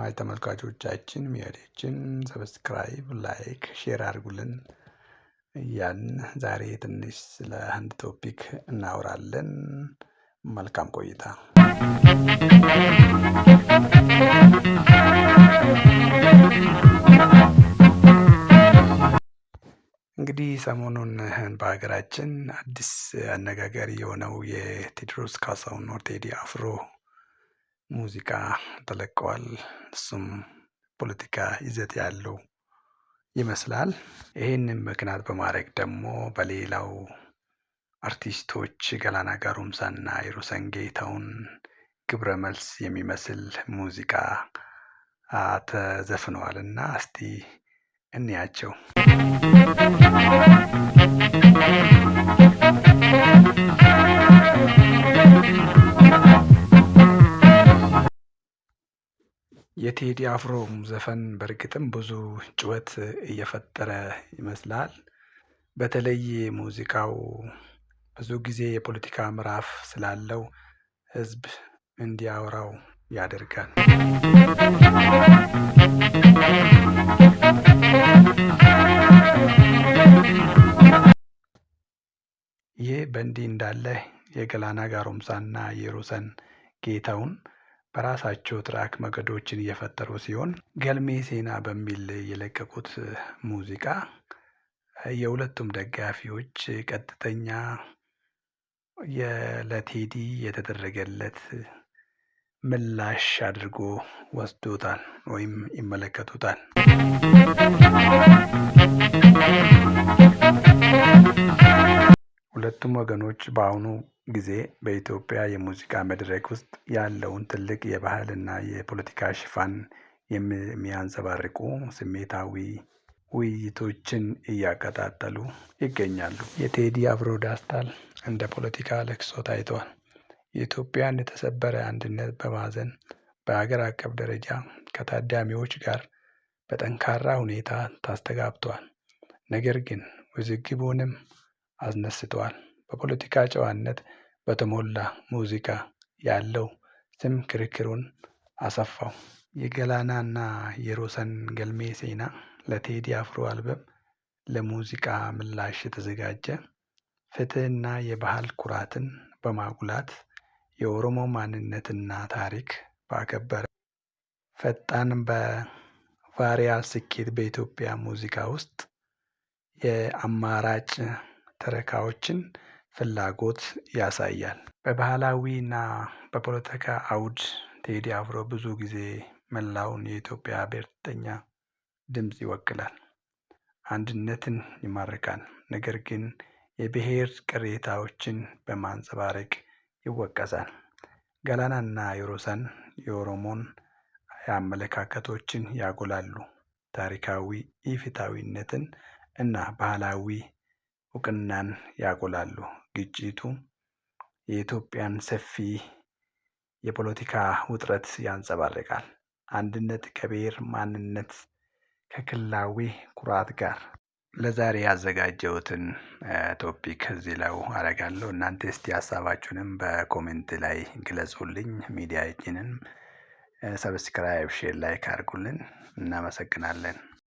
አድማጭ ተመልካቾቻችን ሚዲያችን ሰብስክራይብ ላይክ ሼር አድርጉልን እያልን ዛሬ ትንሽ ስለ አንድ ቶፒክ እናወራለን። መልካም ቆይታ። እንግዲህ ሰሞኑን በሀገራችን አዲስ አነጋጋሪ የሆነው የቴዎድሮስ ካሳሁን ቴዲ አፍሮ ሙዚቃ ተለቀዋል። እሱም ፖለቲካ ይዘት ያለው ይመስላል። ይህንን ምክንያት በማድረግ ደግሞ በሌላው አርቲስቶች ገላና ጋሩምሳና ሂሩሰን ጌታሁን ግብረ መልስ የሚመስል ሙዚቃ ተዘፍነዋልና እስቲ እንያቸው። የቴዲ አፍሮ ዘፈን በእርግጥም ብዙ ጩኸት እየፈጠረ ይመስላል። በተለይ ሙዚቃው ብዙ ጊዜ የፖለቲካ ምዕራፍ ስላለው ህዝብ እንዲያወራው ያደርጋል። ይህ በእንዲህ እንዳለ የገላና ጋሩምሳና የሂሩሰን ጌታሁን በራሳቸው ትራክ መገዶችን እየፈጠሩ ሲሆን ገልሜ ሴና በሚል የለቀቁት ሙዚቃ የሁለቱም ደጋፊዎች ቀጥተኛ ለቴዲ የተደረገለት ምላሽ አድርጎ ወስዶታል ወይም ይመለከቱታል። ሁለቱም ወገኖች በአሁኑ ጊዜ በኢትዮጵያ የሙዚቃ መድረክ ውስጥ ያለውን ትልቅ የባህልና የፖለቲካ ሽፋን የሚያንጸባርቁ ስሜታዊ ውይይቶችን እያቀጣጠሉ ይገኛሉ። የቴዲ አፍሮ ዳስታል እንደ ፖለቲካ ለቅሶ ታይቷል። የኢትዮጵያን የተሰበረ አንድነት በማዘን በሀገር አቀፍ ደረጃ ከታዳሚዎች ጋር በጠንካራ ሁኔታ ታስተጋብቷል። ነገር ግን ውዝግቡንም አስነስተዋል። በፖለቲካ ጨዋነት በተሞላ ሙዚቃ ያለው ስም ክርክሩን አሰፋው። የገላናና የሂሩሰን ገልሜ ሴና ለቴዲ አፍሮ አልበም ለሙዚቃ ምላሽ የተዘጋጀ ፍትህና የባህል ኩራትን በማጉላት የኦሮሞ ማንነትና ታሪክ ባከበረ ፈጣን በቫሪያል ስኬት በኢትዮጵያ ሙዚቃ ውስጥ የአማራጭ ትረካዎችን ፍላጎት ያሳያል። በባህላዊና በፖለቲካ አውድ ቴዲ አፍሮ ብዙ ጊዜ መላውን የኢትዮጵያ ብሔርተኛ ድምፅ ይወክላል። አንድነትን ይማርካል። ነገር ግን የብሔር ቅሬታዎችን በማንጸባረቅ ይወቀሳል። ገላናና ሂሩሰን የኦሮሞን አመለካከቶችን ያጎላሉ። ታሪካዊ ኢፍትሐዊነትን እና ባህላዊ እውቅናን ያጎላሉ። ግጭቱ የኢትዮጵያን ሰፊ የፖለቲካ ውጥረት ያንጸባርቃል። አንድነት ከብሔር ማንነት ከክልላዊ ኩራት ጋር። ለዛሬ ያዘጋጀሁትን ቶፒክ እዚህ ላይ አደርጋለሁ። እናንተ እስቲ ሀሳባችሁንም በኮሜንት ላይ ግለጹልኝ። ሚዲያችንን ሰብስክራይብ ሼር ላይክ አድርጉልን። እናመሰግናለን።